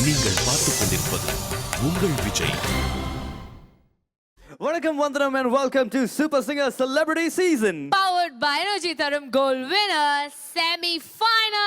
நீங்கள் பார்த்துக் கொண்டிருப்பது உங்கள் விஜய். வணக்கம் வந்தனம் and welcome to Super Singer Celebrity Season. Powered by Energy Tharum Gold Winner Semi-Final.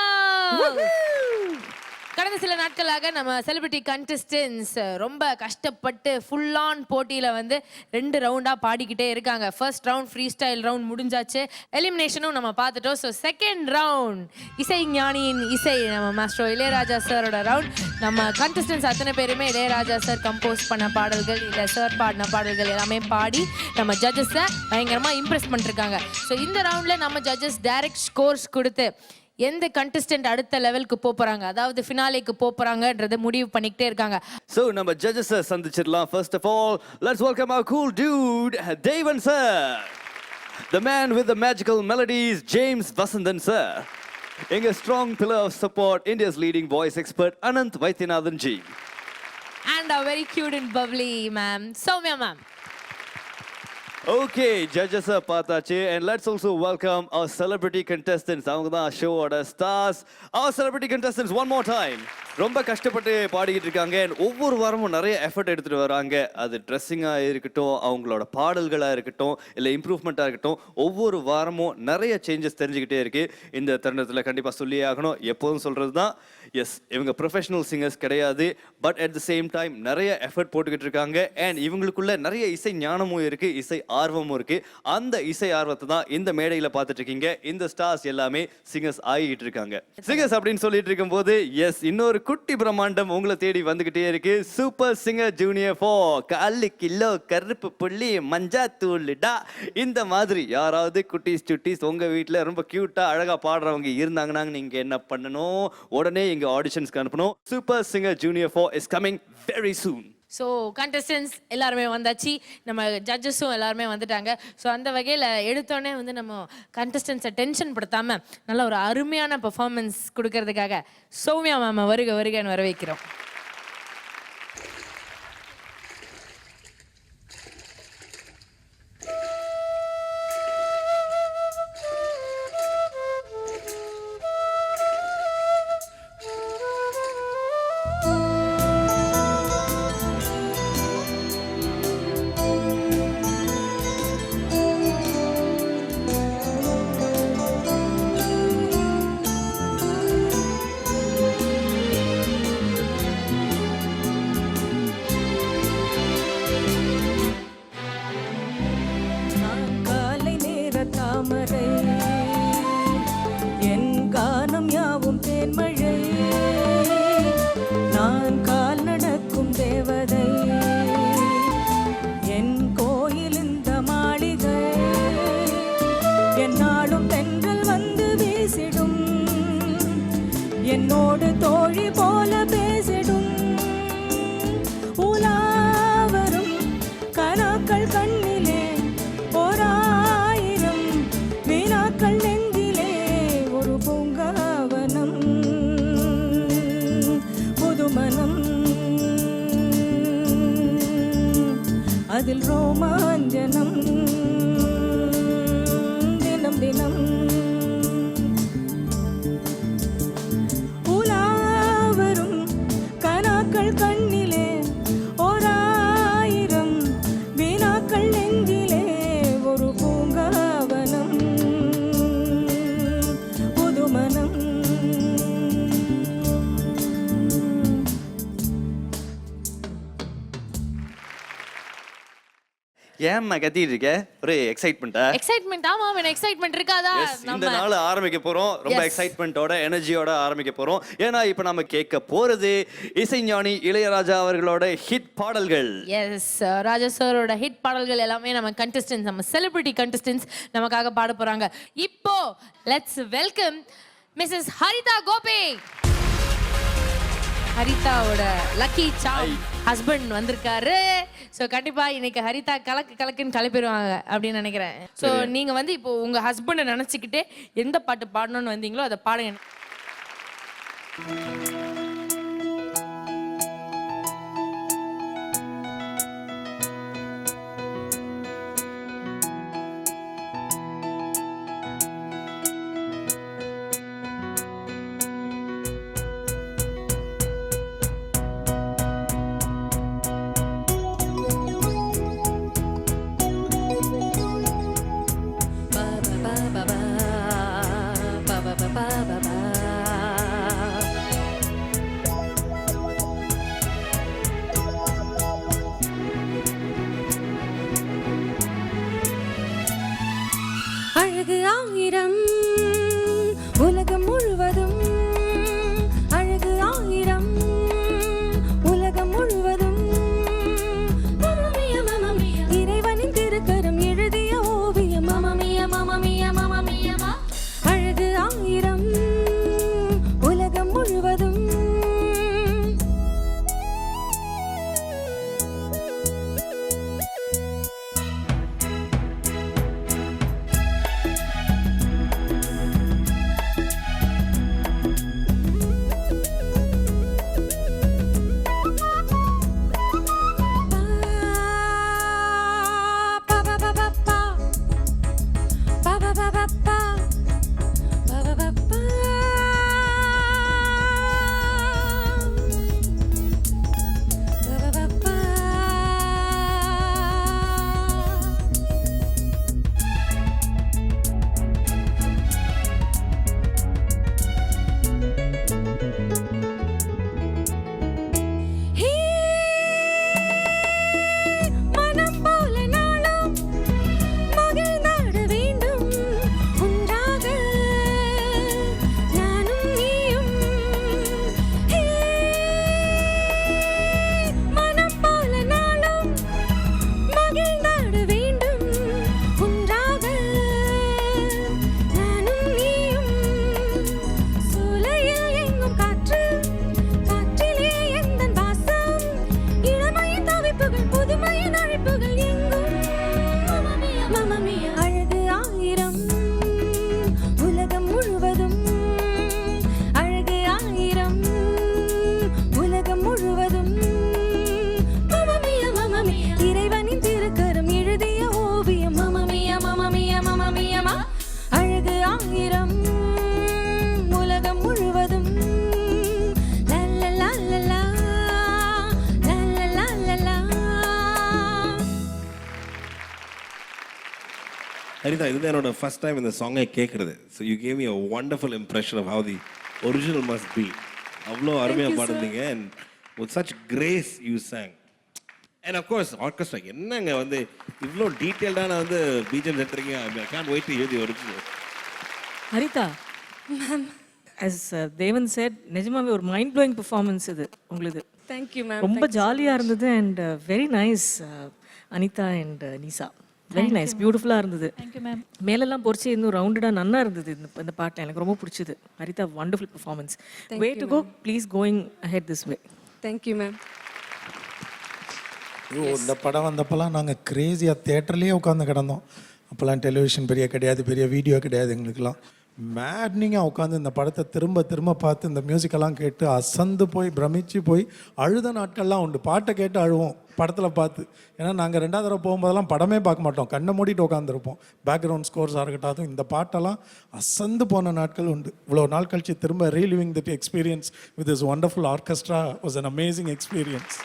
கடந்த சில நாட்களாக நம்ம செலிபிரிட்டி கண்டஸ்டன்ஸ் ரொம்ப கஷ்டப்பட்டு ஃபுல் ஆன் போட்டியில் வந்து 2 ரவுண்டாக பாடிக்கிட்டே இருக்காங்க. First round free style round முடிஞ்சாச்சு, எலிமினேஷனும் நம்ம பார்த்துட்டோம். ஸோ செகண்ட் ரவுண்ட் இசை ஞானியின் இசை நம்ம மாஸ்டர் இளையராஜா சாரோட ரவுண்ட். நம்ம கண்டஸ்டன்ஸ் அத்தனை பேருமே இளையராஜா சார் கம்போஸ் பண்ண பாடல்கள் இல்லை சார் பாடின பாடல்கள் எல்லாமே பாடி நம்ம ஜட்ஜஸை பயங்கரமாக இம்ப்ரெஸ் பண்ணிருக்காங்க. ஸோ இந்த ரவுண்டில் நம்ம ஜட்ஜஸ் டைரக்ட் ஸ்கோர்ஸ் கொடுத்து எந்த கண்டஸ்டன்ட் அடுத்த லெவலுக்கு போறாங்க, அதாவது ஃபினாலேக்கு போறாங்கன்றதை முடிவு பண்ணிக்கிட்டே இருக்காங்க. So நம்ம judges சந்திச்சிடலாம். First of all, let's welcome our cool dude, Devan sir. The man with the magical melodies, James Vasandan sir. எங்க strong pillar of support, India's leading voice expert, Anant Vaidyanathan ji. And a very cute and bubbly ma'am, Soumya ma'am. Okay, judges பார்த்தாச்சு, and let's also welcome our celebrity contestants. அவங்க தான் ஷோவோட stars. Our celebrity contestants one more time. ரொம்ப கஷ்டப்பட்டு பாடிக்கிட்டு இருக்காங்க. ஒவ்வொரு வாரமும் நிறைய எஃபர்ட் எடுத்துட்டு வராங்க. அது ட்ரெஸ்ஸிங்காக இருக்கட்டும், அவங்களோட பாடல்களாக இருக்கட்டும், இல்லை இம்ப்ரூவ்மெண்ட்டாக இருக்கட்டும், ஒவ்வொரு வாரமும் நிறைய சேஞ்சஸ் தெரிஞ்சுக்கிட்டே இருக்கு. இந்த தருணத்தில் கண்டிப்பாக சொல்லியே ஆகணும், எப்போதும் சொல்றது தான், எஸ் இவங்க ப்ரொஃபஷனல் சிங்கர்ஸ் கிடையாது, but at the same time நிறைய எஃபர்ட் போட்டுக்கிட்டு இருக்காங்க. அண்ட் இவங்களுக்குள்ள நிறைய இசை ஞானமும் இருக்கு, இசை ஆர்வமும் இருக்கு. அந்த இசை ஆர்வத்தை தான் இந்த மேடையில் பார்த்துட்டு இருக்கீங்க. இந்த ஸ்டார்ஸ் எல்லாமே சிங்கர்ஸ் ஆகிட்டு இருக்காங்க. சிங்கர்ஸ் அப்படின்னு சொல்லிட்டு இருக்கும்போது எஸ் இன்னொரு குட்டி பிரம்மாண்டம் உங்களை தேடி வந்துகிட்டே இருக்கு. சூப்பர் சிங்கர் ஜூனியர் 4 காலு கிலோ கருப்பு புள்ளி மஞ்சா தூள்டா. இந்த மாதிரி யாராவது குட்டீஸ் சுட்டீஸ் உங்க வீட்டில் ரொம்ப கியூட்டா அழகா பாடுறவங்க இருந்தாங்கன்னா நீங்க என்ன பண்ணணும், உடனே இங்க ஆடிஷன்ஸ்க்கு அனுப்பணும். Super singer junior 4 is coming very soon. So contestants எல்லாருமே வந்தாச்சு, நம்ம ஜட்ஜஸும் எல்லாருமே வந்துட்டாங்க. ஸோ அந்த வகையில் எடுத்தோடனே வந்து நம்ம கண்டஸ்டன்ஸை டென்ஷன் படுத்தாமல் நல்ல ஒரு அருமையான பெர்ஃபார்மன்ஸ் கொடுக்கறதுக்காக சௌமியா மேம் வருக வருகன்னு வர வைக்கிறோம். என்னோடு தோழி போல பேசிடும் உலாவரும் கனாக்கள் கண்ணிலே ஓராயிரம் வீணாக்கள் நெஞ்சிலே ஒரு பூங்காவனம் புதுமனம் அதில் ரோமாஞ்சனம் தினம் தினம் கண்ணிலே ஓராயிரம் வீணாக்கள் நெஞ்சிலே ஒரு பூங்காவனம் புதுமனம். ஏம்மா கத்திட்டு இருக்க? ஒரு எக்ஸைட்மெண்டா? எக்ஸைட்மெண்ட், ஆமா வேணும். எக்ஸைட்மெண்ட் இருக்காதா? இந்த நாள் ஆரம்பிக்க போறோம் ரொம்ப எக்ஸைட்மெண்டோட எனர்ஜியோட ஆரம்பிக்க போறோம். ஏன்னா இப்ப நாம கேட்க போறது இசைஞானி இளையராஜா அவர்களோட ஹிட் பாடல்கள். எஸ், ராஜா சாரோட ஹிட் பாடல்கள் எல்லாமே நம்ம கண்டஸ்டன்ஸ், நம்ம செலிபிரிட்டி கண்டஸ்டன்ஸ் நமக்காக பாட போறாங்க. இப்போ let's welcome Mrs Haritha Gopi. ஹரிதாவோட லக்கி சாம் ஹஸ்பண்ட் வந்திருக்காரு. ஸோ கண்டிப்பாக இன்னைக்கு ஹரிதா கலக்குன்னு கிளப்பிடுவாங்க அப்படின்னு நினைக்கிறேன். ஸோ நீங்கள் வந்து இப்போ உங்கள் ஹஸ்பண்டை நினச்சிக்கிட்டே எந்த பாட்டு பாடணும்னு வந்தீங்களோ அதை பாடுங்க. ஹரிதா, இதுதான் என்னோட ஃபர்ஸ்ட் டைம் இந்த சாங்கை கேட்குறது. So you gave me a wonderful impression of how the original must be. அவ்வளோ அருமையாக பாடுறீங்க. And with such grace you sang. And of course orchestra என்னங்க வந்து இவ்வளோ டீட்டெயில்டான வந்து பிஜிஎம் எடுத்துறீங்க. I can't wait to hear the original. Haritha as Devan said நிஜமாவே ஒரு மைண்ட் ப்ளோயிங் பெர்ஃபார்மன்ஸ் இது உங்களுது. Thank you ma'am. ரொம்ப ஜாலியாக இருந்தது and very nice. Anita and Nisha very nice, பியூட்டிஃபுல்லாக இருந்தது. மேலெல்லாம் பொறிச்சு இன்னும் ரவுண்டடாக நன்னா இருந்தது இந்த பாட்டு. எனக்கு ரொம்ப பிடிச்சது. Haritha wonderful performance. Way to go, please going ahead this way. Thank you ma'am. ஐயோ, இந்த படம் வந்தப்போலாம் நாங்கள் கிரேஸியாக தேட்டர்லேயே உட்காந்து கிடந்தோம். அப்போல்லாம் டெலிவிஷன் பெரிய கிடையாது, பெரிய வீடியோ கிடையாது எங்களுக்கெல்லாம். மேட்னிங்காக உட்காந்து இந்த படத்தை திரும்ப திரும்ப பார்த்து இந்த மியூசிக்கெல்லாம் கேட்டு அசந்து போய் பிரமிச்சு போய் அழுத நாட்கள்லாம் உண்டு. பாட்டை கேட்டு அழுவோம் படத்தில் பார்த்து. ஏன்னா நாங்கள் 2வது தடவை போகும்போதெல்லாம் படமே பார்க்க மாட்டோம், கண்ணை மூடிட்டு உட்காந்துருப்போம். பேக்ரவுண்ட் ஸ்கோர்ஸாக இருக்கட்டும், இந்த பாட்டெல்லாம் அசந்து போன நாட்கள் உண்டு. இவ்வளோ நாள் கழிச்சு திரும்ப reliving that experience with this wonderful orchestra was an amazing experience.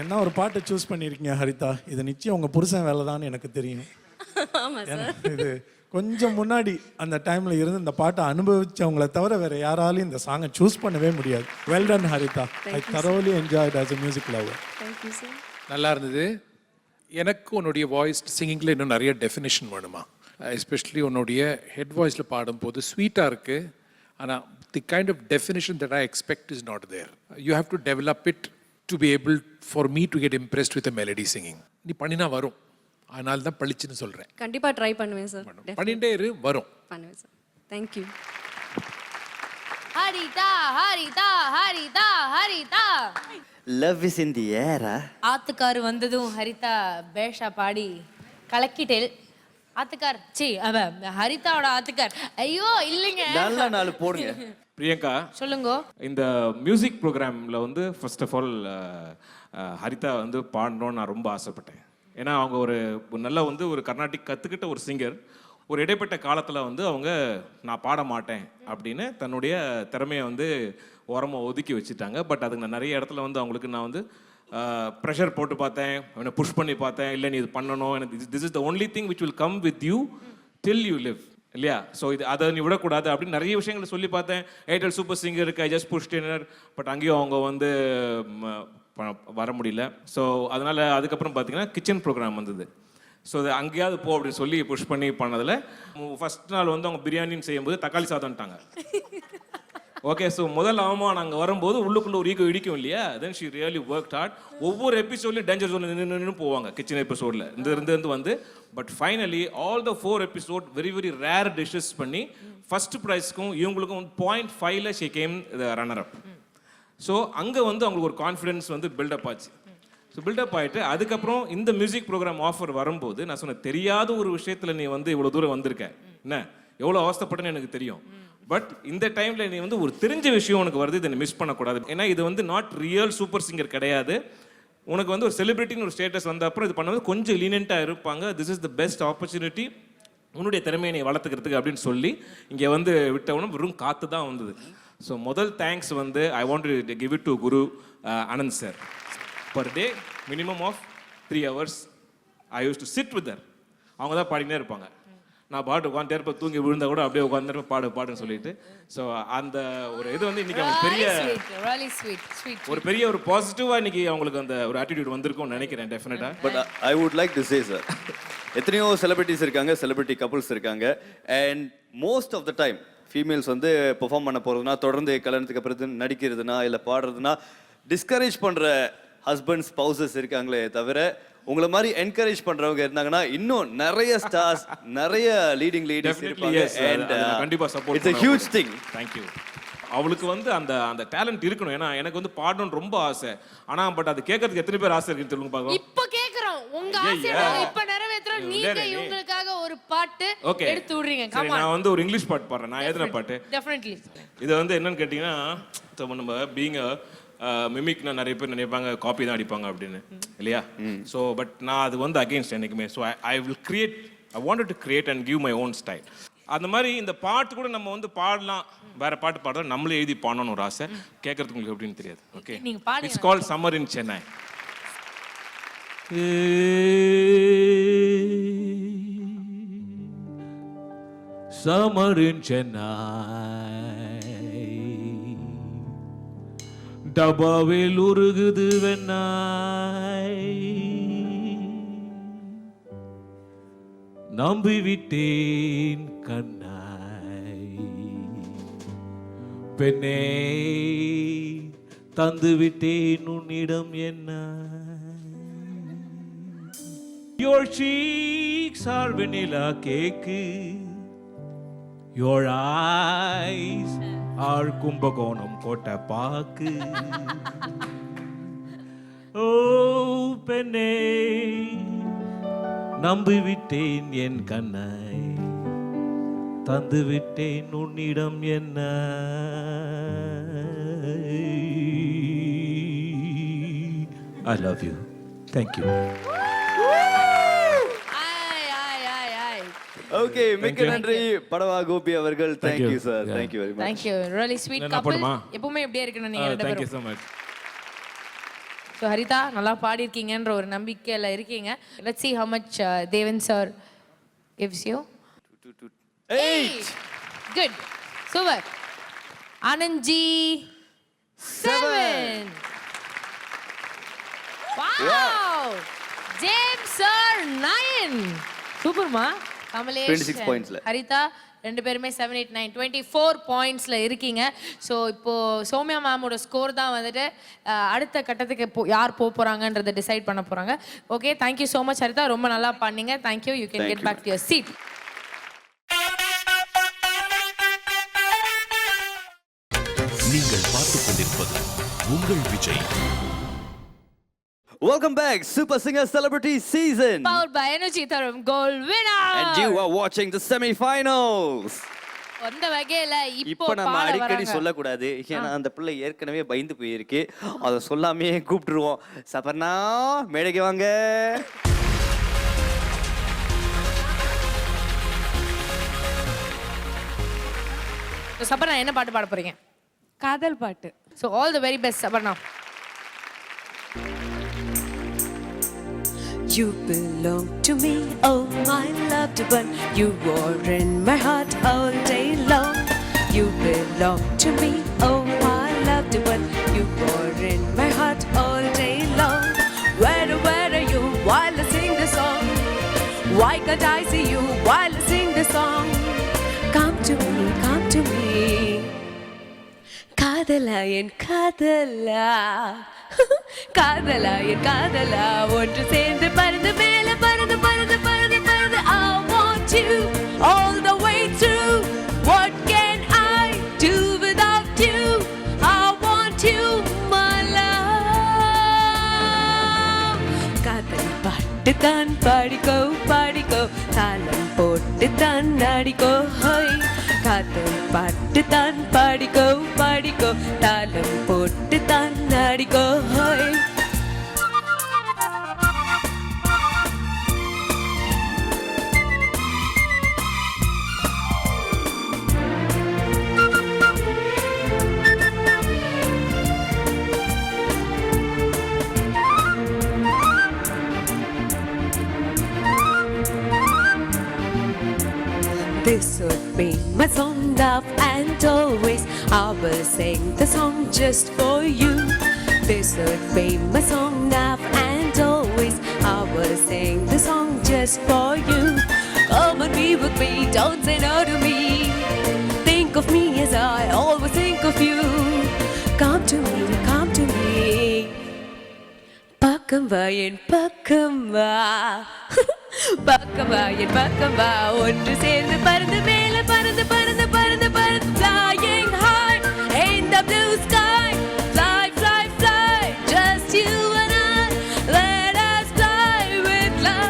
என்ன ஒரு பாட்டை சூஸ் பண்ணியிருக்கீங்க ஹரிதா. இது நிச்சயம் உங்கள் புருஷன் வேலை தான் எனக்கு தெரியும். இது கொஞ்சம் முன்னாடி அந்த டைமில் இருந்து இந்த பாட்டை அனுபவிச்சவங்கள தவிர வேறு யாராலையும் இந்த சாங்கை சூஸ் பண்ணவே முடியாது. Well done Haritha. I தரோலி enjoyed as a music lower. Thank you sir. நல்லா இருந்தது. எனக்கு உன்னுடைய வாய்ஸ் சிங்கிங்கில் இன்னும் நிறைய டெஃபினேஷன் வேணுமா. எஸ்பெஷலி உன்னுடைய ஹெட் வாய்ஸில் பாடும்போது ஸ்வீட்டாக இருக்குது. ஆனால் the kind of definition that I expect is not there. You have to develop it to be able for me to get impressed with a melody singing. நீ பண்ணினா வரும், அதனால தான் பளிச்சுன்னு சொல்கிறேன். கண்டிப்பாக ட்ரை பண்ணுவேன் சார். பண்ணிட்டே இரு, வரும். பண்ணுவேன் sir. Thank you. Haritha Haritha Haritha Haritha. Love is in the air. ஆத்துக்காரு வந்ததும் ஹரிதா பேஷா பாடி கலக்கிட்டேல். ஆத்துக்கார் ஹரிதாவோட ஆத்துக்கார். ஐயோ இல்லைங்க, நல்ல நாள் போடுங்க. பிரியங்கா, சொல்லுங்க. இந்த மியூசிக் ப்ரோக்ராமில் வந்து ஃபர்ஸ்ட் ஆஃப் ஆல் ஹரிதா வந்து பாடணும்னு நான் ரொம்ப ஆசைப்பட்டேன். ஏன்னா அவங்க ஒரு நல்ல வந்து ஒரு கர்நாடிக் கற்றுக்கிட்ட ஒரு சிங்கர். ஒரு இடைப்பட்ட காலத்தில் வந்து அவங்க நான் பாட மாட்டேன் அப்படின்னு தன்னுடைய திறமையை வந்து ஓரமாக ஒதுக்கி வச்சுட்டாங்க. பட் அதுக்கு நான் நிறைய இடத்துல வந்து அவங்களுக்கு நான் வந்து ப்ரெஷர் போட்டு பார்த்தேன், அவனை புஷ் பண்ணி பார்த்தேன். இல்லை நீ இது பண்ணணும், எனக்கு this is the only thing which will come with you till you live, இல்லையா? ஸோ இது அதை நீ விடக்கூடாது அப்படின்னு நிறைய விஷயங்களை சொல்லி பார்த்தேன். ஏர்டெல் சூப்பர் சிங்கருக்கு I just push dinner. But அங்கேயும் அவங்க வந்து வர முடியல. ஸோ அதனால் அதுக்கப்புறம் பார்த்தீங்கன்னா கிச்சன் ப்ரோக்ராம் வந்தது. ஸோ அது அங்கேயாவது போ அப்படின்னு சொல்லி புஷ் பண்ணி பண்ணதில் ஃபஸ்ட் நாள் வந்து அவங்க பிரியாணின்னு செய்யும்போது தக்காளி சாதம்ட்டாங்க. ஓகே, ஸோ முதல் அவமானம் அங்கே வரும்போது உள்ளுக்குள்ளே ஒரு ஈகோ இடிக்கும் இல்லையா? Then she really work hard. ஒவ்வொரு எபிசோட்லையும் டேஞ்சர் ஜோன் நின்று போவாங்க கிச்சன் எபிசோடில் இருந்து வந்து. But finally all the 4 episode very very rare dishes பண்ணி ஃபர்ஸ்ட் ப்ரைஸ்க்கும் இவங்களுக்கும் 0.5 she came the runner up. So அங்கே வந்து அவங்களுக்கு ஒரு கான்ஃபிடென்ஸ் வந்து பில்டப் ஆச்சு. ஸோ பில்டப் ஆகிட்டு அதுக்கப்புறம் இந்த மியூசிக் ப்ரோக்ராம் ஆஃபர் வரும்போது நான் சொன்னேன், தெரியாத ஒரு விஷயத்தில் நீ வந்து இவ்வளோ தூரம் வந்திருக்க, என்ன எவ்வளோ அவஸ்தைப்பட்டேன்னு எனக்கு தெரியும். பட் இந்த டைமில் நீ வந்து ஒரு தெரிஞ்ச விஷயம் உனக்கு வருது, இதை மிஸ் பண்ணக்கூடாது. ஏன்னா இது வந்து நாட் ரியல் சூப்பர் சிங்கர் கிடையாது. உனக்கு வந்து ஒரு செலிபிரிட்டின்னு ஒரு ஸ்டேட்டஸ் வந்த அப்புறம் இது பண்ணும்போது கொஞ்சம் லீனியண்ட்டாக இருப்பாங்க. This is the best opportunity உன்னுடைய திறமையை நீ வளர்த்துக்கிறதுக்கு அப்படின்னு சொல்லி இங்கே வந்து விட்டவனும் வெறும் காற்று தான் வந்தது. ஸோ முதல் தேங்க்ஸ் வந்து I want to give it to Guru Anand sir. Per day minimum of 3 hours I use to sit with her. அவங்க தான் பாடினே இருப்பாங்க. நான் பாட்டு உட்காந்துட்டே இருப்பேன், தூங்கி விழுந்தா கூட அப்படியே உட்காந்துருப்பேன், பாடுன்னு சொல்லிட்டு. ஸோ அந்த ஒரு இது வந்து இன்னைக்கு அவங்க பெரிய ஒரு பெரிய ஒரு பாசிட்டிவாக இன்னைக்கு அவங்களுக்கு அந்த ஒரு ஆட்டிடியூட் வந்திருக்கும்னு நினைக்கிறேன் டெஃபினட்டாக. But I would like to say sir, எத்தனையோ செலிபிரிட்டிஸ் இருக்காங்க, செலிபிரிட்டி கப்புள்ஸ் இருக்காங்க. And most of the time females வந்து பெர்ஃபார்ம் பண்ண போகிறதுனா, தொடர்ந்து கல்யாணத்துக்கு அப்புறம் நடிக்கிறதுனா இல்லை பாடுறதுனா டிஸ்கரேஜ் பண்ணுற ஹஸ்பண்ட் ஸ்பௌசஸ் இருக்காங்களே தவிர உங்களை மாதிரி என்கரேஜ் பண்றவங்க இருந்தாங்கன்னா இன்னும் நிறைய ஸ்டார்ஸ், நிறைய லீடிங் லேடிஸ் இருப்பாங்க. அண்ட் கண்டிப்பா support. It's a huge thing. Thank you. அவளுக்கு வந்து அந்த அந்த டேலண்ட் இருக்கணும். ஏன்னா எனக்கு வந்து பாடணும்னு ரொம்ப ஆசை. ஆனா பட் அது கேட்கறதுக்கு எத்தனை பேர் ஆசை இருக்குன்னு சொல்லுங்க பாக்கலாம். இப்போ கேக்குறோம், உங்க ஆசையை இப்ப நிறைவேத்துறோம். நீங்க இவங்களுக்காக ஒரு பாட்டு எடுத்து விடுறீங்க. சரி, நான் வந்து ஒரு இங்கிலீஷ் பாட்டு பாடுறேன். நான் எழுதின பாட்டு. டெஃபினெட்லி. இது வந்து என்னன்னு கேட்டீங்கன்னா, நம்ம பீயிங் மிமிக்னா நிறைய பேர் நினைப்பாங்க காப்பி தான் அடிப்பாங்க அப்படின்னு, இல்லையா? ஸோ பட் நான் அது வந்து அகெயின்ஸ்ட் என்னைக்குமே. So I will create, I wanted to create and give my own style. அந்த மாதிரி இந்த பாட்டு கூட நம்ம வந்து பாடலாம், வேற பாட்டு பாடுறோம், நம்மளே எழுதி பாடணும்னு ஒரு ஆசை. கேட்கறதுக்கு உங்களுக்கு எப்படின்னு தெரியாது. Okay, it's called summer in Chennai. summer in Chennai. டபாவில் உருகுது வெண்ணாய். நம்பிவிட்டேன் கண்ணாய். பெண்ணே தந்துவிட்டேன் உன்னிடம் என்ன. Your cheeks are vanilla cake. Your eyes are Kumbakonam கோட்டை பாக்கு. ஓ பெண்ணே நம்பிவிட்டேன் என் கண்ணை. தந்துவிட்டேன் உன்னிடம் என்ன. I love you. Thank you. Okay, மிக்க நன்றி படவா கோபி அவர்கள். Thank you sir. Thank you very much. Thank you. Really sweet என்ன couple. போடுமா? எப்பவுமே இப்படியே இருக்கணும் நீங்க ரெண்டு Thank you பேரும். so much. So ஹரிதா நல்லா பாடி இருக்கீங்கன்ற ஒரு நம்பிக்கையில இருக்கீங்க. Let's see how much Devan sir gives you. 8 Good. Super. Anand ji 7. Wow. James sir 9. சூப்பர்மா. கமலேஷ் 26 points ல. ஹரிதா ரெண்டு பேருமே 7 8 9 24 பாயிண்ட்ஸ்ல இருக்கீங்க. ஸோ இப்போ சௌமியா மேமோட ஸ்கோர் தான் வந்துட்டு அடுத்த கட்டத்துக்கு யார் போறாங்கன்றதை டிசைட் பண்ண போறாங்க. Okay, thank you so much Haritha, ரொம்ப நல்லா பண்ணீங்க. Thank you. You can get back to your seat. நீங்கள் பார்த்துக் கொண்டிருப்பது உங்கள் Vijay. Welcome back, Super Singer Celebrity Season. Powered by Energy Tharum Gold winner. And you are watching the semi-finals. அந்த வகையில இப்போ இப்போ நம்ம பாட அடிக்கடி வராங்க. சொல்லக்கூடாது, ஏன்னா அந்த பிள்ளை ஏற்கனவே பயந்து போயிருக்கு. அதை சொல்லாமே கூப்பிட்டுருவோம். சபர்ணா மேடைக்கு வாங்க. சபர்ணா என்ன பாட்டு பாட போறீங்க? காதல் பாட்டு. So all the very best Saparna. You belong to me, oh my loved one. You are in my heart all day long. You belong to me, oh my loved one. You are in my heart all day long. Where are you while I sing the song? Why can't I see you while I sing the song? Come to me, come to me. காதலா என் காதலா. காதலா என் காதலா, ஒன்று சேர்ந்து பறந்து மேல பறந்து பறந்து பறந்து பறந்து. I want you all the way through. What can I do without you? I want you, my love. காதல் பாட்டு தான் பாடிக்கோ பாடிக்கோ, தாளம் போட்டு தான் ஆடிக்கோ ஹோய். காதல் பாட்டு தான் பாடிக்கோ பாடிக்கோ, தாளம் போட்டு தான் ஆடிக்கோ ஹோய். This would be my song, love, and always I will sing the song just for you. This would be my song, love, and always I will sing the song just for you. Come and be with me, don't say no to me. Think of me as I always think of you. Come to me, come to me. பக்கம் வா என் பக்கம் வா. பக்கம் வா என் பக்கம் வா, ஒன்று சேர்ந்து பறந்து மேல பறந்து பறந்து பறந்து பறந்து. Flying high in the blue sky. Fly, fly, fly, just you and I. Let us fly with love.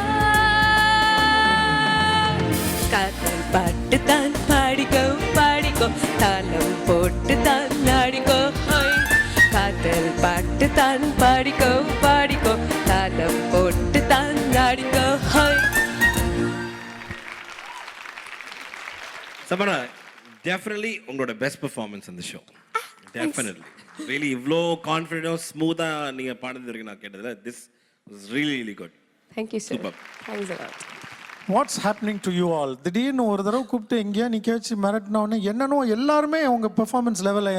காதல் பாட்டு தான் பாடிக்கோ பாடிக்கோ, தாளம் போட்டு தான் ஆடிக்கோ ஹோய். காதல் பாட்டு தான் பாடிக்கோ பாடிக்கோ, தாளம் போட்டு தான் ஆடிக்கோ ஹோய். Sabana, definitely உங்களோட பெஸ்ட் பெர்ஃபார்மன்ஸ் இந்த ஷோ. Definitely. Really இவ்ளோ கான்ஃபிடென்ட் ஸ்மூத்தா நீங்க பாடுறது வரைக்கும் நான் கேட்டதில்ல. This was really good. Thank you, sir. Superb. Thanks a lot. What's happening to you all? திடீர்னு ஒரு தடவை கூப்பிட்டு எங்கேயா நிற்க வச்சு மிரட்டினோடனே என்னன்னோ எல்லாருமே அவங்க பெர்ஃபார்மன்ஸ் லெவலை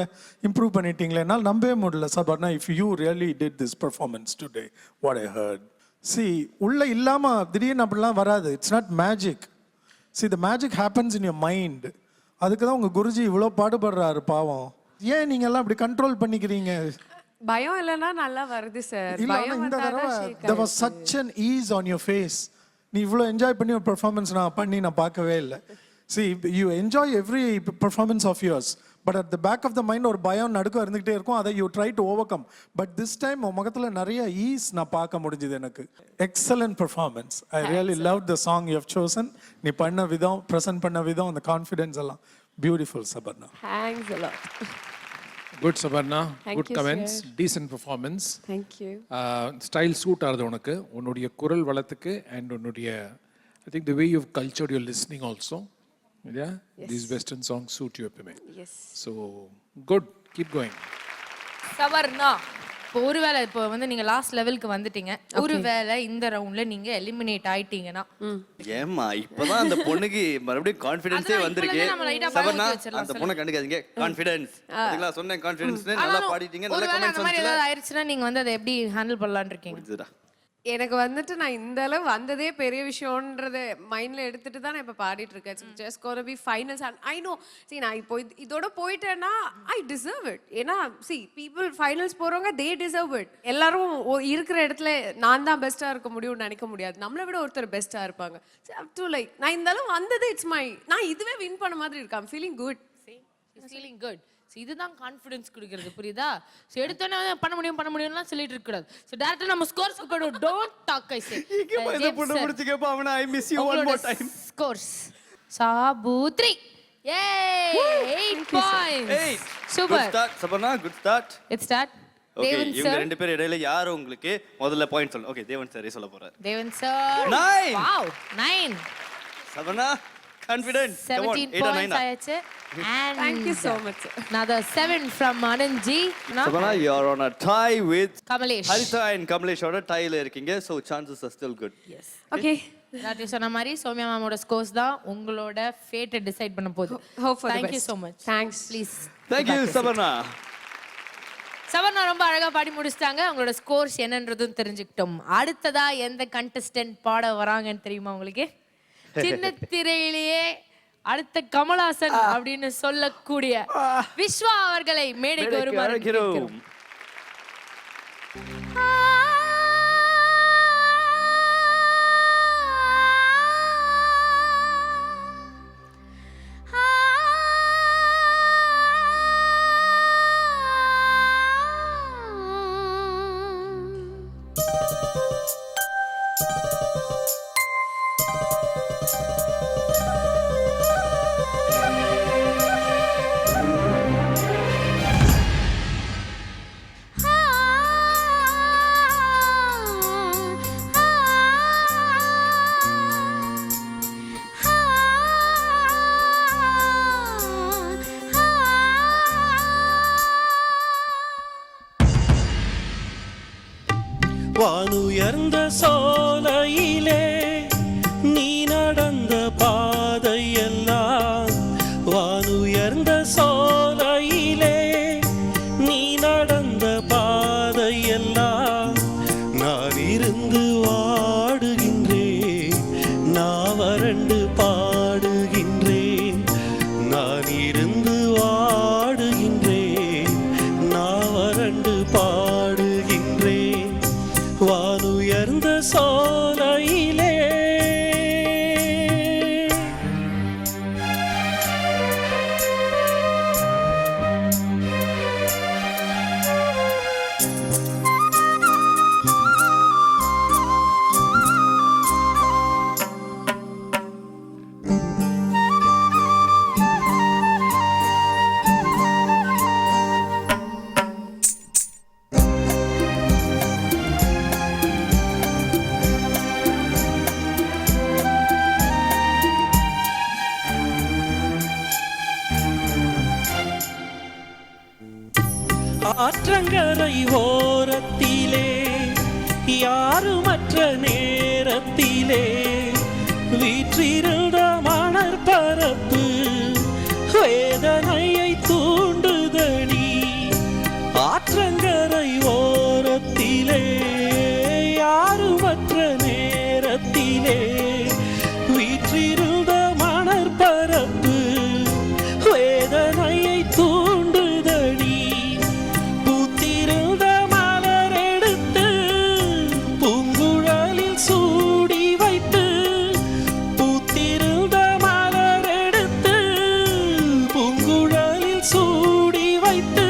இம்ப்ரூவ் பண்ணிட்டீங்களே, என்னால் நம்பவே முடியல Saparna. If you really did this performance today, what I heard. சி உள்ள இல்லாமல் திடீர்னு அப்படிலாம் வராது. It's not magic. See the magic happens in your mind. அதுக்கு தான் உங்கள் குருஜி இவ்வளோ பாடுபடுறாரு பாவம். ஏன் நீங்கள் எல்லாம் அப்படி கண்ட்ரோல் பண்ணிக்கிறீங்க? பயம் இல்லைன்னா நல்லா வருது சார். இல்ல ஆனா இந்த தடவை there was such an ease on your face. நீ இவ்வளோ என்ஜாய் பண்ணி ஒரு பெர்ஃபார்மன்ஸ் நான் பார்க்கவே இல்லை. See, you enjoy every performance of yours, but at the back of the mind ஒரு பயம் நடுக்கம் இருந்துகிட்டே இருக்கும். அதை you try to overcome. But this time உன் முகத்துல நிறைய ஈஸ் நான் பார்க்க முடிஞ்சது எனக்கு. Excellent performance. I really loved the song you have chosen. நீ பண்ண விதம், ப்ரெசென்ட் பண்ண விதம், அந்த கான்ஃபிடன்ஸ் எல்லாம் beautiful Saparna. Thanks a lot. Good Saparna, Thank good you, comments, sir. Decent performance. Thank you. Style suit ஆகுது உனக்கு, உன்னுடைய குரல் வளத்துக்கு அண்ட் உன்னுடைய I think the way you cultured your listening also. Yeah, these western songs suit you எப்பவுமே. Yes. So good, keep going. Savarna, இப்போ ஒருவேளை இப்போ வந்து நீங்க லாஸ்ட் லெவலுக்கு வந்துட்டீங்க, ஒருவேளை இந்த ரவுண்ட்ல நீங்க எலிமினேட் ஆயிட்டீங்கன்னா, ஏம்மா இப்பதான் அந்த பொண்ணுக்கு மறுபடியும் கான்ஃபிடன்ஸே அதான் வந்திருக்கு. இப்போல நம்ம light ஆ சபர்னா, பயம் வச்சிடலாம், அந்த பொண்ணை கண்டுக்காதீங்க. கான்ஃபிடன்ஸ் அதுங்களா சொன்னேன், கான்ஃபிடன்ஸ் நல்லா ஆனாலும் பாடிட்டீங்க, நல்ல ஒருவேளை கமெண்ட்ஸ் அந்த மாதிரி வந்துச்சுல. ஏதாவது ஆயிடுச்சுன்னா நீங்க வந்து அதை எப்படி ஹேண்டில் பண்ணலாம்னு இருக்கீங்க? முடிஞ்சுடா. எனக்கு வந்துட்டு நான் இந்த அளவு வந்ததே பெரிய விஷயம்ன்றதை மைண்டில் எடுத்துட்டு தான் நான் இப்போ பாடிட்டு இருக்கேன். Just gonna be finals and I know. See நான் இப்போ இதோட போயிட்டேன்னா ஐ டிசர்வ் இட். ஏன்னா சி பீப்புள் ஃபைனல்ஸ் போகிறவங்க தே டிசர்வ் இட். எல்லாரும் இருக்கிற இடத்துல நான் தான் பெஸ்ட்டாக இருக்க முடியும்னு நினைக்க முடியாது. நம்மளை விட ஒருத்தர் பெஸ்ட்டாக இருப்பாங்க. டு லைக் நான் இந்த அளவு வந்தது இட்ஸ் மை, நான் இதுவே வின் பண்ண மாதிரி இருக்கேன். I'm feeling good. Feeling good. இதுதான் கான்ஃபிடன்ஸ் கொடுக்கிறது, புரியுதா? ஸோ எடுத்தோன்னே பண்ண முடியும்லாம் சொல்லிட்டு இருக்க கூடாது. ஸோ டேரக்டா நம்ம ஸ்கோர்ஸ் போய்டும். Don't talk I say. இங்க இந்த பொண்ணு முடிச்சு கேப்பா அவனா I miss you one more time. Scores சாபூத்ரி. யே 8 points. 8. Super. Good start Saparna, good start. It's start. Okay, Devan இவங்க சார். ரெண்டு பேர் இடையில யார் உங்களுக்கு முதல்ல பாயிண்ட் சொல்லணும்? ஓகே, தேவன் சார் சொல்ல போறாரு. தேவன் சார் 9. வாவ் 9. சபர்னா கான்ஃபிடன்ட். 17 points ஆயாச்சு. And Thank you so much. another 7 from Anand ji. Sabana, you are on a tie with Kamalesh. Haritha and Kamalesh ஓட டைல இருக்கீங்க. So chances are still good. Yes. Okay. Rathi சொன்ன மாதிரி Soumya மேமோட scores தான் உங்களோட ஃபேட்டை decide பண்ண போகுது. Hope for the Thank you best. so much. Thanks. Please. Thank you Sabana. Savarna ரொம்ப அழகா பாடி முடிச்சிட்டாங்க. அவங்களோட ஸ்கோர்ஸ் என்னன்றதும் தெரிஞ்சுக்கிட்டோம். அடுத்ததா எந்த கண்டஸ்டன்ட் பாட வராங்கன்னு தெரியுமா உங்களுக்கு? சின்ன திரையிலேயே அடுத்த கமலாசன் அப்படின்னு சொல்லக்கூடிய விஸ்வா அவர்களை மேடைக்கு வருமாறு கேட்கிறோம். வானுயர்ந்த சோலையிலே நீ நடந்த பாதையெல்லாம், வானுயர்ந்த சோலையிலே நீ நடந்த பாதையெல்லாம் நான் இருந்து வாடுகின்றேன், நான் வறண்டு பாடுகின்றேன், நான் இருந்து வாடுகின்றேன், நான் வறண்டு பாடுகின்றேன் வானுயர்ந்த சோலையிலே. ஆற்றங்கரை ஓரத்திலே யாருமற்ற நேரத்திலே வீற்றிருந்த மணற்பரப்பு வேதனையை தூண்டுதடி ஆற்றங்கரை ஓரத்திலே யாருமற்ற நேரத்திலே வீற்றிருந்த மணற்பரப்பு வேதனையை தூண்டுதடி பூத்திருந்த மலரெடுத்து பூங்குழலில் சூடி வைத்து பூத்திருந்த மலரெடுத்து பூங்குழலில் சூடி வைத்து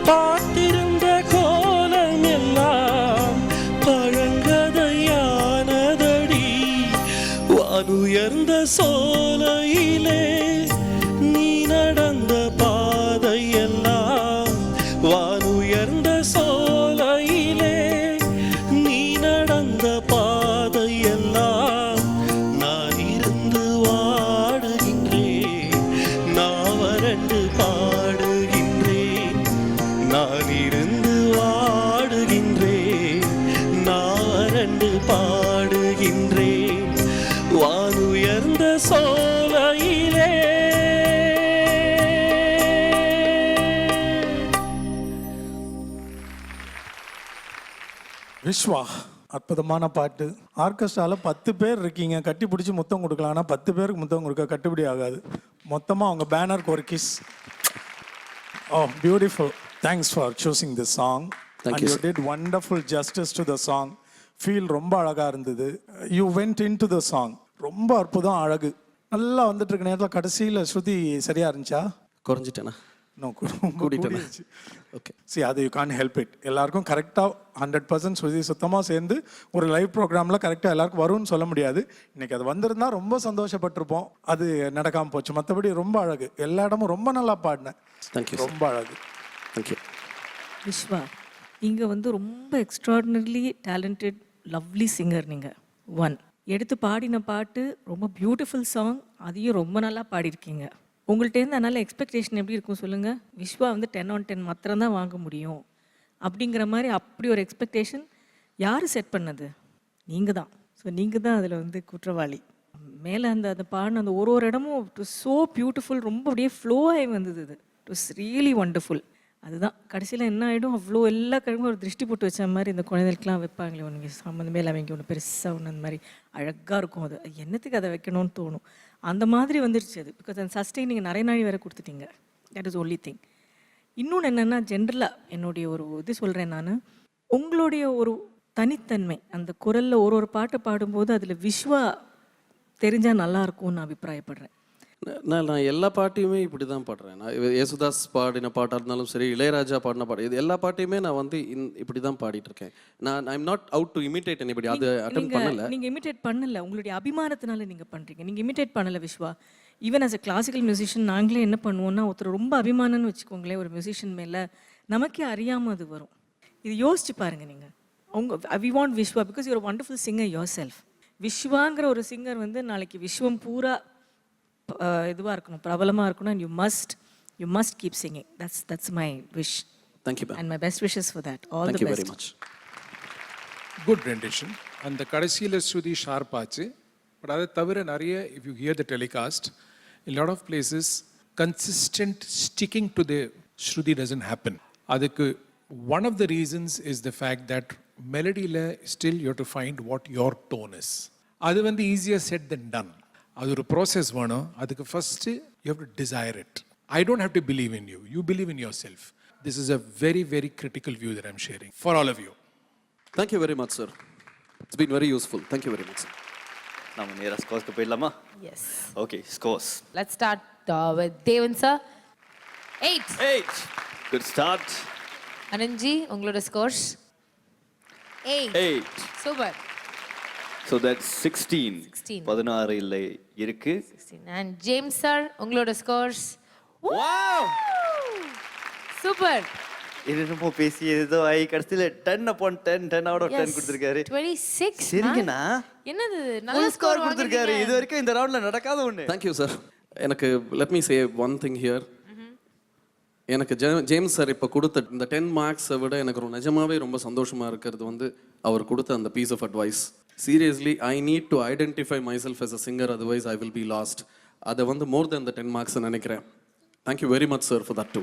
பார்த்திருந்த கோலம் எல்லாம் பழங்கதையானதடி வானுயர்ந்த சோலையிலே நீ நடந்த பாதையெல்லாம் வானுயர்ந்த சோலையிலே நீ நடந்த பாதையெல்லாம் நான் இருந்து வாடுகின்றேன் நான் வறண்டு பாடுகின்றேன் நான் இருந்து வாடுகின்றேன் நான் வறண்டு பாடுகின்றேன் வானுயர்ந்த சோலையிலே விஸ்வா அற்புதமான பாட்டு. ஆர்கெஸ்ட்ராவில் 10 பேர் இருக்கீங்க, கட்டி பிடிச்சி முத்தம் கொடுக்கலாம். ஆனால் 10 பேருக்கு முத்தம் கொடுக்க கட்டுப்படி ஆகாது. மொத்தமாக அவங்க பேனருக்கு ஒரு kiss. O beautiful. Thanks for choosing this song. Thank and you, you did wonderful justice to the song. Feel ரொம்ப அழகாக இருந்தது. You went in to the song. ரொம்ப அற்புதம், அழகு. நல்லா வந்துட்டு இருக்க நேரத்தில் கடைசியில் ஸ்ருதி சரியாக இருந்துச்சா? குறைஞ்சிட்டேனா? நோ கூட்டிட்டேன். ஓகே சி அது யூ கான் ஹெல்ப் இட். எல்லாருக்கும் கரெக்டாக 100% ஸ்ருதி சுத்தமாக சேர்ந்து ஒரு லைவ் ப்ரோக்ராமில் கரெக்டாக எல்லாருக்கும் வரும்னு சொல்ல முடியாது. இன்னைக்கு அது வந்திருந்தா ரொம்ப சந்தோஷப்பட்டிருப்போம். அது நடக்காமல் போச்சு. மற்றபடி ரொம்ப அழகு. எல்லா இடமும் ரொம்ப நல்லா பாடினேன். தேங்க்யூ. ரொம்ப அழகு. தேங்க்யூ. விஸ்வா நீங்கள் வந்து ரொம்ப எக்ஸ்ட்ராடினரிலி டேலண்டட் லவ்லி சிங்கர். நீங்கள் எடுத்து பாடின பாட்டு ரொம்ப பியூட்டிஃபுல் சாங். அதையும் ரொம்ப நல்லா பாடியிருக்கீங்க. உங்கள்கிட்டேருந்து அதனால் எக்ஸ்பெக்டேஷன் எப்படி இருக்கும் சொல்லுங்கள்? விஸ்வா வந்து 10 on 10 மாத்திரம்தான் வாங்க முடியும் அப்படிங்கிற மாதிரி அப்படி ஒரு எக்ஸ்பெக்டேஷன் யார் செட் பண்ணது? நீங்கள் தான். ஸோ நீங்கள் தான் அதில் வந்து குற்றவாளி. மேலே அந்த பாடின அந்த ஒரு இடமும் இட் வாஸ் ஸோ பியூட்டிஃபுல். ரொம்ப அப்படியே ஃப்ளோ ஆகி வந்தது. இது இட் வாஸ் ரியலி ஒண்டர்ஃபுல். அதுதான் கடைசியில் என்ன ஆகிடும், அவ்வளோ எல்லா கிழமும் ஒரு திருஷ்டி போட்டு வச்ச மாதிரி இந்த குழந்தைகளுக்கெலாம் வைப்பாங்களே ஒன்று சம்மந்தமே இல்லை, அவங்க ஒன்று பெருசாக ஒன்று அந்த மாதிரி அழகாக இருக்கும். அது என்னத்துக்கு அதை வைக்கணும்னு தோணும். அந்த மாதிரி வந்துருச்சு அது. பிகாஸ் அந்த சஸ்டெயின் நீங்கள் நிறைய நாள் வேறு கொடுத்துட்டீங்க. That is only thing. இன்னொன்று என்னென்னா ஜென்ரலாக என்னுடைய ஒரு இது சொல்கிறேன் நான், உங்களுடைய ஒரு தனித்தன்மை அந்த குரலில் ஒரு பாட்டை பாடும்போது அதில் விஸ்வா தெரிஞ்சால் நல்லாயிருக்கும்னு நான் அபிப்பிராயப்படுறேன். நான் எல்லா பாட்டையுமே இப்படி தான் பாடுறேன். நான் யேசுதாஸ் பாடின பாட்டாக இருந்தாலும் சரி, இளையராஜா பாடின பாட்டு, இது எல்லா பாட்டையுமே நான் வந்து இப்படி தான் பாடிட்டு இருக்கேன். நான் I am not out to imitate anybody. அது அட்டெம்ப்ட் பண்ணல. நீங்கள் இமிட்டேட் பண்ணல, உங்களுடைய அபிமானத்தினால நீங்கள் பண்ணுறீங்க. நீங்கள் இமிட்டேட் பண்ணலை Vishwa. Even as a classical musician நாங்களே என்ன பண்ணுவோம்னா, ஒருத்தர் ரொம்ப அபிமானம்னு வச்சுக்கோங்களேன் ஒரு மியூசிஷியன் மேலே, நமக்கே அறியாமல் அது வரும். இது யோசிச்சு பாருங்கள் நீங்கள். We want Viswa because you're wonderful singer yourself. விஸ்வாங்கிற ஒரு சிங்கர் வந்து நாளைக்கு விஸ்வம் பூரா இதுவாக இருக்கணும், பிரபலமாக இருக்கணும். And you must keep singing. That's my wish. Thank you and my best wishes for that. All the thank you best. Very much. Good rendition. அந்த கடைசியில் ஸ்ருதி ஷார்ப் ஆச்சு. பட் அதை தவிர நிறைய if you hear the telecast in lot of places consistent sticking to the shruti doesn't happen. அதுக்கு one of the reasons is the fact that மெலடியில் still you to find what your tone is. அது வந்து ஈஸியாக set தென் ton. அது ஒரு process வேணும். அதுக்கு first you have to desire it. I don't have to believe in you. You believe in yourself. This is a very very critical view that I'm sharing for all of you. Thank you very much sir. It's been very useful. Thank you very much sir. நம்ம நேராக ஸ்கோர்ஸ்க்கு போயிடலாமா? Yes. Okay scores. Let's start with Devan sir. 8. Good start. Anandji உங்களோட scores 8. Super. So that's 16. 16 இல்லை இருக்கு. 16. And James sir உங்களோட scores. Wow! Super. இது என்னமோ பேசி ஏதோ ஐ கடைசியில் 10 upon 10 out of 10 கொடுத்துருக்காரு. 26. சரிங்கண்ணா. என்னது நல்ல ஸ்கோர் கொடுத்துருக்காரு. இது வரைக்கும் இந்த ரவுண்ட்ல நடக்காத ஒன்று. Thank you sir. எனக்கு let me say one thing here. எனக்கு ஜேம்ஸ் சார் இப்போ கொடுத்த இந்த 10 மார்க்ஸை விட எனக்கு நிஜமாவே ரொம்ப சந்தோஷமாக இருக்கிறது வந்து அவர் கொடுத்த அந்த piece of advice. Seriously I need to identify myself as a singer, otherwise I will be lost. அதை வந்து மோர் தென் த 10 மார்க்ஸ் நினைக்கிறேன். Thank you very much sir for that too.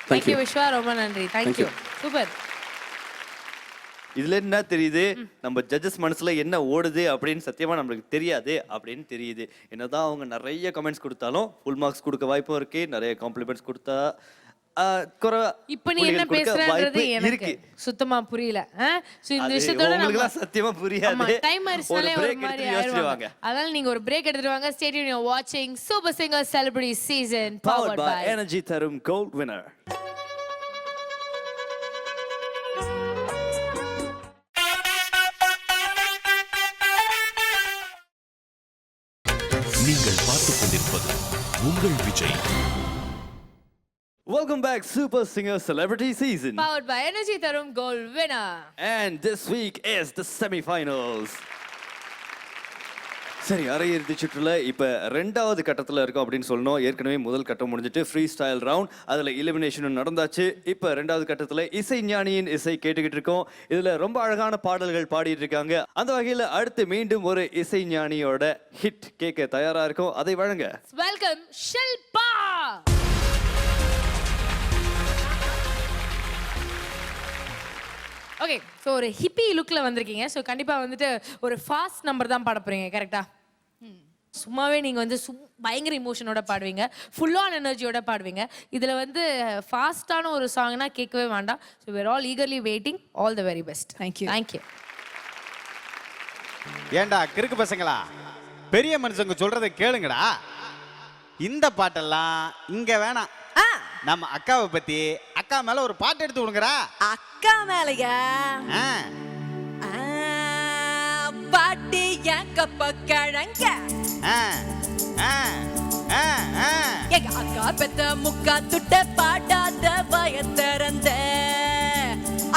Thank you Vishwa, ரொம்ப நன்றி. Thank you, super. இதுல என்ன தெரியுது, நம்ம judges மனசுல என்ன ஓடுது அப்படின்னு சத்தியமா நம்மளுக்கு தெரியாது அப்படின்னு தெரியுது. என்னதான் அவங்க நிறைய கமெண்ட்ஸ் கொடுத்தாலும் ஃபுல் மார்க்ஸ் கொடுக்க வாய்ப்பும் இருக்கு, நிறைய காம்ப்ளிமெண்ட்ஸ் கொடுத்தா இப்ப நீ என்ன பேசுறது எனக்கு சுத்தமா புரியல. சோ இந்த விஷயத்தோட நம்ம சத்தியமா புரியாது. டைமர்ஸ்னாலே ஒரு மாதிரி ஆயிடுவாங்க. அதனால நீங்க ஒரு பிரேக் எடுத்துட்டு வாங்க. Stay tuned, you're watching Super Singer Celebrity Season powered by Energy தரும் Gold Winner. நீங்கள் பார்த்துக் கொண்டிருப்பது உங்கள் Vijay. Welcome back, Super Singer Celebrity Season. powered by Energy தரும் Gold Winner. And this week is the semi-finals. சரி, அரையிறுதி சுற்றுல இப்போ 2வது கட்டத்தில் இருக்கோம் அப்படின்னு சொல்லணும். ஏற்கனவே முதல் கட்டம் முடிஞ்சிட்டு ஃப்ரீ ஸ்டைல் ரவுண்ட், அதில் எலிமினேஷனும் நடந்தாச்சு. இப்போ 2வது கட்டத்தில் இசை ஞானியின் இசை கேட்டுக்கிட்டு இருக்கோம். இதில் ரொம்ப அழகான பாடல்கள் பாடிட்டு இருக்காங்க. அந்த வகையில் அடுத்து மீண்டும் ஒரு இசை ஞானியோட ஹிட் கேட்க தயாராக இருக்கும். அதை வழங்க வெல்கம் ஷில்பா. ஓகே, ஸோ ஒரு ஹிப்பி லுக்கில் வந்திருக்கீங்க. ஸோ கண்டிப்பாக வந்துட்டு ஒரு ஃபாஸ்ட் நம்பர் தான் பாட போகிறீங்க, கரெக்டா? சும்மாவே நீங்கள் வந்து பயங்கர இமோஷனோட பாடுவீங்க, ஃபுல் ஆன் எனர்ஜியோட பாடுவீங்க. இதில் வந்து ஃபாஸ்டான ஒரு சாங்னா கேட்கவே வேண்டாம். So we're all eagerly waiting. All the very best. Thank you. Thank you. ஏண்டா கிறுக்கு பசங்களா, பெரிய மனுஷங்க சொல்றதை கேளுங்கடா. இந்த பாட்டெல்லாம் இங்க வேணாம். நம்ம அக்காவை பத்தி அக்கா மேல ஒரு பாட்டு எடுத்து விடுங்கடா. அக்கா மேலையா பாட்டி என் கப்ப கிழங்க எங்க அக்கா பெத்த முக்கா துட்ட பாடாத பயத்திறந்த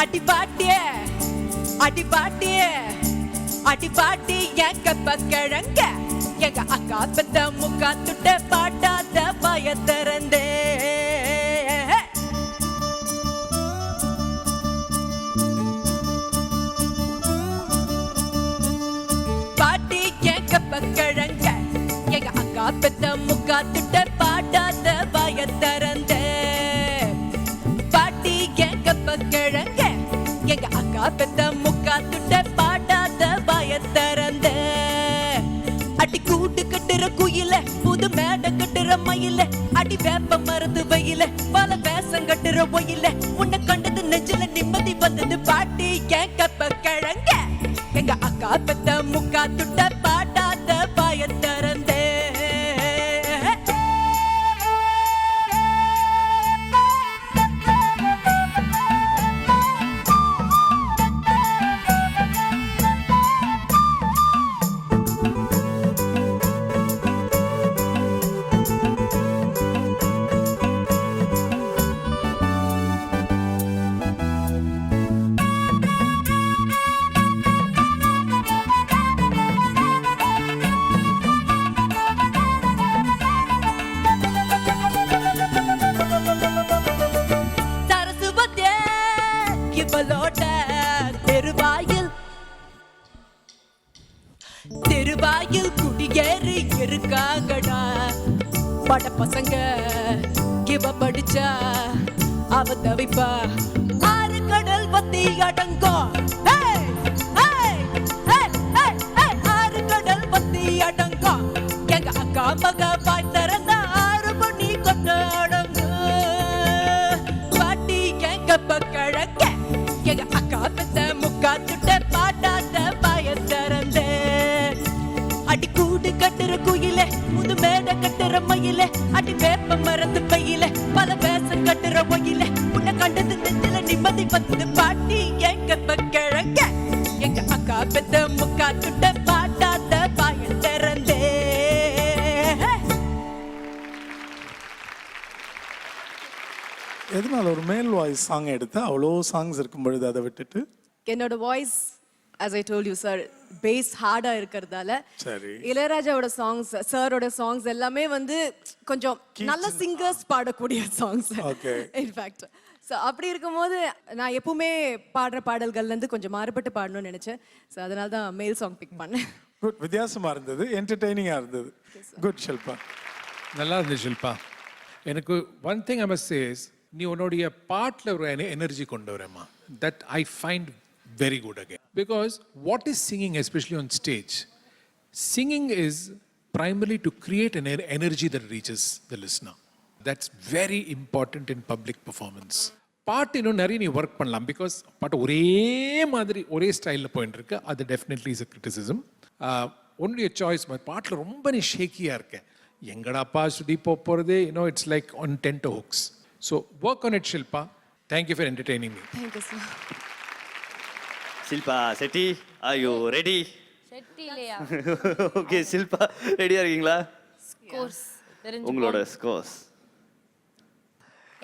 அடி பாட்டியே அடி பாட்டியே அடி பாட்டி என் கப்ப கிழங்க எங்க அக்கா பெத்த முக்கா துட்ட பாடாத பயத்திறந்தே. பாட்டி என் கப்ப கிழங்க எங்க அக்கா பெத்த முக்கா துட்ட பாடாத பயத்திறந்த பாட்டி என் கப்ப கிழங்க எங்க அக்கா பெத்த முக்கா துட்ட பாடாத பயத்திறந்த அடி கூட்டு கட்டுற குயில புது மேட கட்டுற மயில அடி வேப்ப மருந்து வெயில பல வேஷம் கட்டுற ஒயில உன்னை கண்டது நெஞ்சில நிம்மதி வந்தது பாட்டி என் கப்ப கிழங்க எங்க அக்கா பெத்த முக்கா துட்ட பாடாத பயத்திறந்தே. தெருவாயில் குடியேறி இருக்காங்கடா பட பசங்க இவ படிச்சா அவ தவிப்பா ஆறு கடல் பத்தி அடங்கும் ஆறு கடல் பத்தி அடங்கும் எங்க அக்கா மக பாய் திறந்த 6 மணி கொண்டு அடங்கு பாட்டி எங்க பக்கழக்க எங்க அக்கா பெத்த முக்கா துட்ட பாடாத பாய திறந்த அடி கூடு கட்டுற குயில புது மேட கட்டுற மயில அடி வேப்ப மறந்து பையில பல வேஷம் கட்டுற ஒயில உன்னை கண்டது நெஞ்சில நிம்மதி வந்து பாட்டி எங்க பக்கழக்க எங்க அக்கா பெத்த முக்கா துட்ட பாடாத பாய திறந்தே. எதனால ஒரு மேல் வாய்ஸ் சாங் எடுத்து அவ்வளோ சாங்ஸ் இருக்கும் பொழுது அதை விட்டுட்டு? என்னோட voice as I told you sir bass ஹார்டா இருக்கிறதால சரி இளையராஜாவோட சாங்ஸ் சாரோட சாங்ஸ் எல்லாமே வந்து கொஞ்சம் நல்ல சிங்கர்ஸ் பாடக்கூடிய சாங்ஸ் Okay. இன்ஃபேக்ட் ஸோ அப்படி இருக்கும்போது நான் எப்பவுமே பாடுற பாடல்கள்லேருந்து கொஞ்சம் மாறுபட்டு பாடணும்னு நினச்சேன். ஸோ அதனால தான் மேல் சாங் பிக் பண்ணேன். குட், வித்தியாசமாக இருந்தது, என்டர்டெய்னிங்காக இருந்தது. குட் ஷில்பா. நல்லா இருந்துச்சு ஷில்பா. எனக்கு one thing I must say is நீ உன்னுடைய பாட்டில் ஒரு எனர்ஜி கொண்டு வரேம்மா. That I find very good again. Because what is singing especially on stage? Singing is primarily to create an energy that reaches the listener. That's very important in public performance. பாட்டு இன்னும் நிறைய நீ work பண்ணலாம். Because பாட்டு ஒரே மாதிரி ஒரே ஸ்டைலில் போயிட்டு இருக்கு. அது டெஃபினெட்லி இஸ் அ கிரிட்டிசிசம். உன்னுடைய சாய்ஸ் பாட்டில் ரொம்ப நீ ஷேக்கியாக இருக்க. எங்கடாப்பா ஸ்டுடி போகிறது, it's like on tent hooks. So work on it Shilpa. Thank you for entertaining me. Thank you sir. Shilpa Shetty, are you ready? Shetty இல்லையா? ஓகே ஷில்பா, ரெடியா இருக்கீங்களா? ஸ்கோர்ஸ் தெரிஞ்சு உங்களோட scores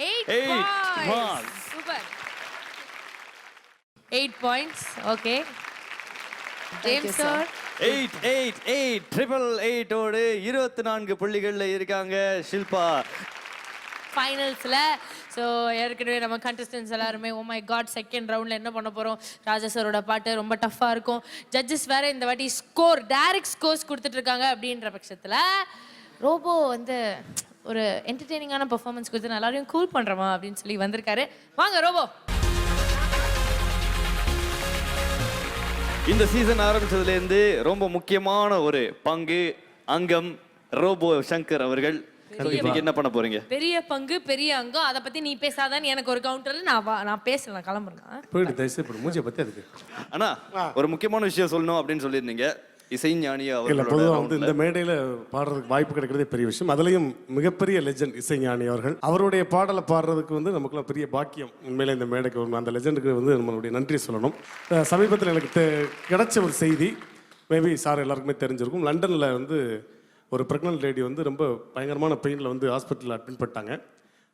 8 points. points. Super. 8 points. Okay. James sir 888 ஓடு 24 புள்ளிகள்ல இருக்காங்க ஷில்பா. ஃபைனல்ஸில். ஸோ ஏற்கனவே நம்ம கண்டஸ்டன்ஸ் எல்லாருமே ஓ மை காட் செகண்ட் ரவுண்டில் என்ன பண்ண போகிறோம், ராஜா சாரோட பாட்டு ரொம்ப டஃப்பாக இருக்கும், ஜட்ஜஸ் வேறு இந்த வாட்டி டைரக்ட் ஸ்கோர்ஸ் கொடுத்துட்ருக்காங்க அப்படின்ற பட்சத்தில் ரோபோ வந்து ஒரு என்டர்டெய்னிங்கான பெர்ஃபார்மன்ஸ் கொடுத்து எல்லாரையும் கூல் பண்ணுறோமா அப்படின்னு சொல்லி வந்திருக்காரு. வாங்க ரோபோ. இந்த சீசன் ஆரம்பிச்சதுலேருந்து ரொம்ப முக்கியமான ஒரு பங்கு அங்கம் ரோபோ சங்கர் அவர்கள். இன்னைக்கு என்ன பண்ண போறீங்க? பெரிய பங்கு பெரிய அங்கம், அதை பத்தி நீ பேசாதான் எனக்கு ஒரு கவுண்டர்ல நான் பேசலாம், கிளம்புறேன். போயிட்டு தயவுசெய்து மூஞ்சியை பத்தி அதுக்கு அண்ணா ஒரு முக்கியமான விஷயம் சொல்லணும் அப்படின்னு சொல்லியிருந்தீங்க. இசைஞானி இல்லை, அவர்களோட பொதுவாக வந்து இந்த மேடையில் பாடுறதுக்கு வாய்ப்பு கிடைக்கிறதே பெரிய விஷயம். அதுலேயும் மிகப்பெரிய லெஜண்ட் இசைஞானி அவர்கள். அவருடைய பாடலை பாடுறதுக்கு வந்து நமக்குலாம் பெரிய பாக்கியம். உண்மையிலே இந்த மேடைக்கு அந்த லெஜண்டுக்கு வந்து நம்மளுடைய நன்றி சொல்லணும். சமீபத்தில் எனக்கு கிடைச்ச ஒரு செய்தி, மேபி சார் எல்லாருக்குமே தெரிஞ்சிருக்கும். லண்டனில் வந்து ஒரு ப்ரெக்னென்ட் லேடி வந்து ரொம்ப பயங்கரமான பெயினில் வந்து ஹாஸ்பிட்டலில் அட்மிட் பண்ணிட்டாங்க.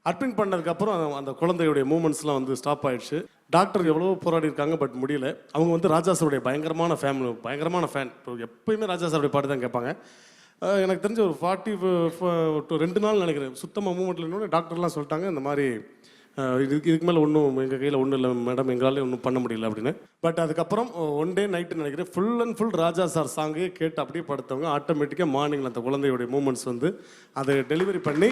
அட்மிட் பண்ணதுக்கப்புறம் அந்த குழந்தையுடைய மூமெண்ட்ஸ்லாம் வந்து ஸ்டாப் ஆயிடுச்சு. டாக்டர் எவ்வளோ போராடி இருக்காங்க, பட் முடியல. அவங்க வந்து ராஜா சாருடைய பயங்கரமான ஃபேன். இப்போ எப்பயுமே ராஜா சாருடைய பாட்டு தான் கேட்பாங்க. எனக்கு தெரிஞ்ச ஒரு 2 நாள் நினைக்கிறேன் சுத்தமாக மூமெண்ட்டில் இன்னொன்று டாக்டர்லாம் சொல்லிட்டாங்க, இந்த மாதிரி இதுக்கு மேலே ஒன்றும் எங்கள் கையில் ஒன்றும் இல்லை மேடம், எங்களால் ஒன்றும் பண்ண முடியல அப்படின்னு. பட் அதுக்கப்புறம் ஒன் டே நைட்டு நினைக்கிறேன் full and full Raja sir சாங்கே கேட்டு அப்படியே படுத்தவங்க ஆட்டோமேட்டிக்காக மார்னிங்கில் அந்த குழந்தையோடைய மூமெண்ட்ஸ் வந்து அதை டெலிவரி பண்ணி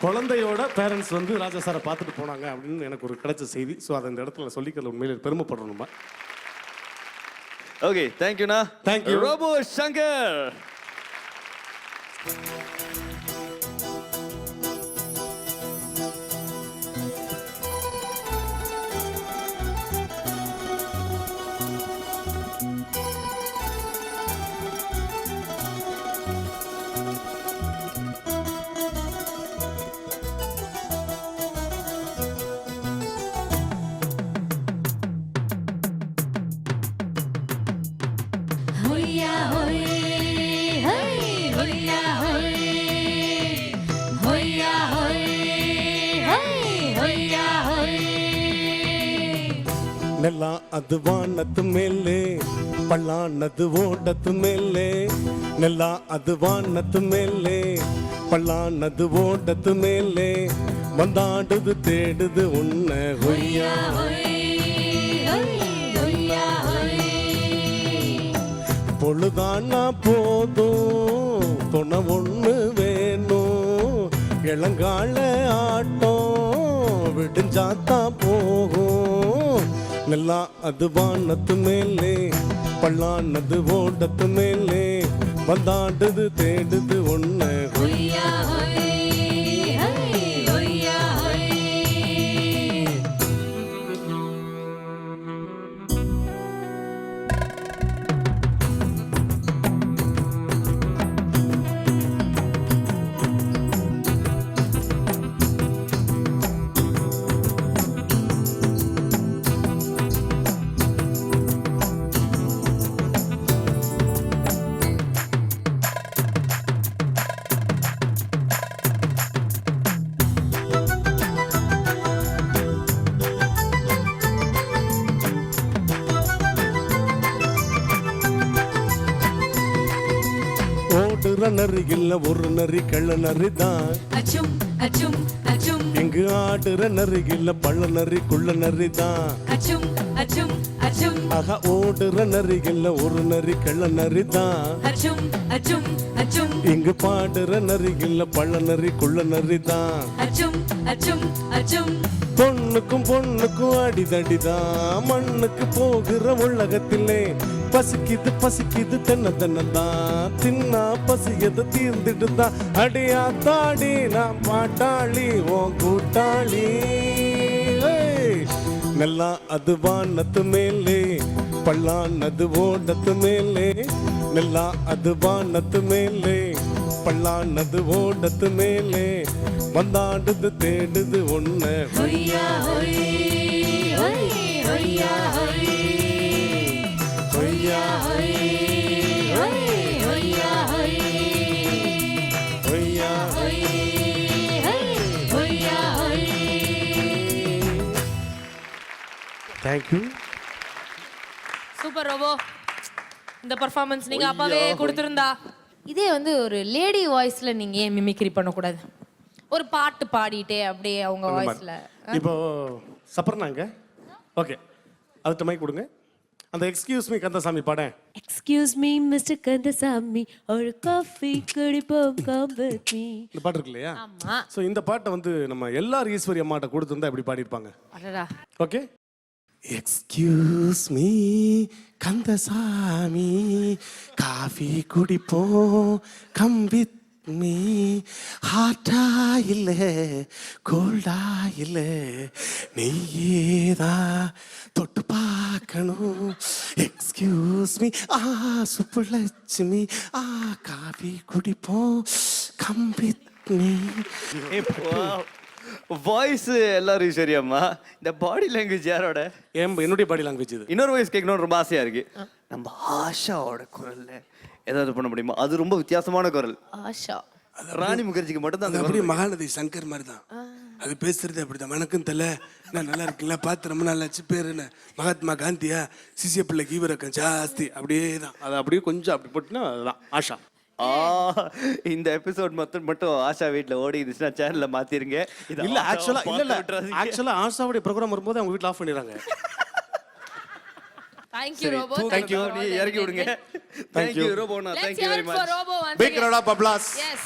குழந்தையோட பேரண்ட்ஸ் வந்து ராஜா சாரை பார்த்துட்டு போனாங்க அப்படின்னு எனக்கு ஒரு கிடைச்ச செய்தி. ஸோ அதை இந்த இடத்துல சொல்லிக்கிறதுல உண்மையிலே பெருமைப்படுறோம் நம்ம. ஓகே, தேங்க்யூண்ணா. Thank you robo Shankar. ನೆಲ ಅದು ವಾನದ ಮೇಲೆ ಪಳ್ಳಾನದು ಓಡದ ಮೇಲೆ ನೆಲ ಅದು ವಾನದ ಮೇಲೆ ಪಳ್ಳಾನದು ಓಡದ ಮೇಲೆ ಬಂದಾಡುದು தேடுது உன்னை ஹொய்யா பொழுதானா போதும் துணை ஒன்று வேணும் இளங்கால ஆட்டம் விடுஞ்சாத்தான் போகும் நெல்லா அது வானத்து மேலே பள்ளானது ஓடத்து மேலே வந்தாடுது தேடுது ஒன்று ஹொய்யா ஓடுற நரி இல்ல ஒரு நரி கள்ள நரி தான். Achum, achum, achum. இங்கு ஆடுற நரி இல்ல பள்ள நரி குள்ள நரி தான். Achum, achum, achum. ஆக ஓடுற நரி இல்ல ஒரு நரி கள்ள நரி தான். Achum, achum, achum. இங்கு பாடுற நரி இல்ல பள்ள நரி குள்ள நரி தான். Achum, achum, achum. பொண்ணுக்கும் பொண்ணுக்கும் அடிதடிதான். மண்ணுக்கு போகிற உலகத்திலே பசிக்குது பசிக்குது தென்ன தென்னதான். தின்னா பசியது தீர்ந்துட்டுதான். அடியா தாடி நான் பாட்டாளி ஓ கூட்டாளி. நெல்லா அது வானத்து மேலே பள்ளானது ஓடத்து மேலே. நெல்லா அது வானத்து மேலே பள்ளானது ஓடத்து மேலே. வந்தாடுது தேடுது ஒண்ணு. Hoya, hoy, hoy, hoya, hoy. Hoya, hoy, hoy, hoya, hoy. ஒய்யா Hoy, hoy, hoya, hoy. Thank you. Super robo. இந்த பெர்ஃபார்மன்ஸ் நீங்க அப்பவே கொடுத்திருந்தா. இதே வந்து ஒரு லேடி வாய்ஸ்ல நீங்க ஏன் மிமிக்ரி பண்ணக்கூடாது? ஒரு பாட்டு பாடிட்டே அப்படியே அவங்க வாய்ஸ்ல. இப்போ சப்பர்னாங்க. ஓகே, அதுக்கு மைக் கொடுங்க. அந்த எக்ஸ்கியூஸ் மீ கந்தசாமி பாடேன். Excuse me, Mr. Kandasamy, ஒரு காஃபி குடிப்போம் come with me. இந்த பாட்டு இருக்கு இல்லையா? ஆமா. ஸோ இந்த பாட்டை வந்து நம்ம எல்லாரும் ஈஸ்வரி அம்மாட்ட கொடுத்துருந்தா எப்படி பாடியிருப்பாங்க? அடடா. Okay. Excuse me Kandasamy, coffee குடிப்போம் கம் வித் மீ. ஹாட்டா இல்லை கோல்டா இல்லை நீயேதா தொட்டு பார்க்கணும். எக்ஸ்கியூஸ் மீ சுப்புலட்சுமி காஃபி குடிப்போம் கம் வித் மீ. வாய்ஸ் எல்லாரும் சரியம்மா. இந்த பாடி லாங்குவேஜ் யாரோட? என்னுடைய பாடி லாங்குவேஜ் இது. இன்னொரு வாய்ஸ் கேட்கணும்னு ரொம்ப ஆசையா இருக்கு. நம்ம ஆஷாவோட குரல்ல ஏதாவது பண்ண முடியுமா? அது ரொம்ப வித்தியாசமான குரல். ஆஷா. ராணி முகர்ஜிக்கு மட்டும் தான் அந்த அப்படியே குரல். மகாநதி சங்கர் மாதிரி தான் அது பேசுறது. அப்படிதான் வணக்கம் தல, நான் நல்லா இருக்கீங்களா, பார்த்து ரொம்ப நாள் ஆச்சு. பேர் என்ன? மகாத்மா காந்தியா? சிசிய பிள்ளைக்கு ஈவரக்கம் ஜாஸ்தி. அப்படியே தான் அது அப்படியே கொஞ்சம் அப்படி போட்டுனா அதுதான் ஆஷா. இந்த எபிசோட் மட்டும் ஆஷா வீட்ல ஓடி இருந்துச்சுன்னா சேனல்ல மாத்திருங்க. இல்ல ஆக்சுவலா ஆஷாவுடைய ப்ரோக்ராம் வரும்போது அவங்க வீட்ல ஆஃப் பண்ணிடுறாங்க. Thank you robo. Thank you. நீ இறக்கி விடுங்க. Thank you ரோபோனா. Thank you very much. For Robo once Big round of applause. Yes.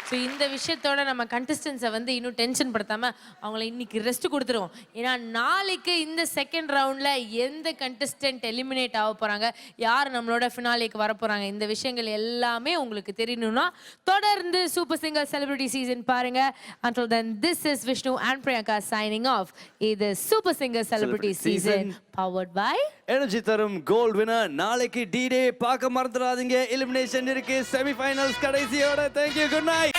So இந்த விஷயத்தோட நம்ம கண்டஸ்டன்ஸை வந்து இன்னும் டென்ஷன் படுத்தாமல் அவங்கள இன்னைக்கு ரெஸ்ட் கொடுத்துருவோம். ஏன்னா நாளைக்கு இந்த செகண்ட் ரவுண்டில் எந்த கண்டஸ்டன்ட் எலிமினேட் ஆக போகிறாங்க, யார் நம்மளோட ஃபினாலேக்கு வர போகிறாங்க, இந்த விஷயங்கள் எல்லாமே உங்களுக்கு தெரியணும்னா தொடர்ந்து சூப்பர் சிங்கர் செலிபிரிட்டி சீசன் பாருங்க. Until then, this is Vishnu and Priyanka signing off. இது super singer celebrity season powered by energy தரும் கோல்ட் வினர். நாளைக்கு D-Day பார்க்க மறந்துடாதீங்க. எலிமினேஷன் இருக்கு, semi-finals கடைசியோட. Thank you, good night.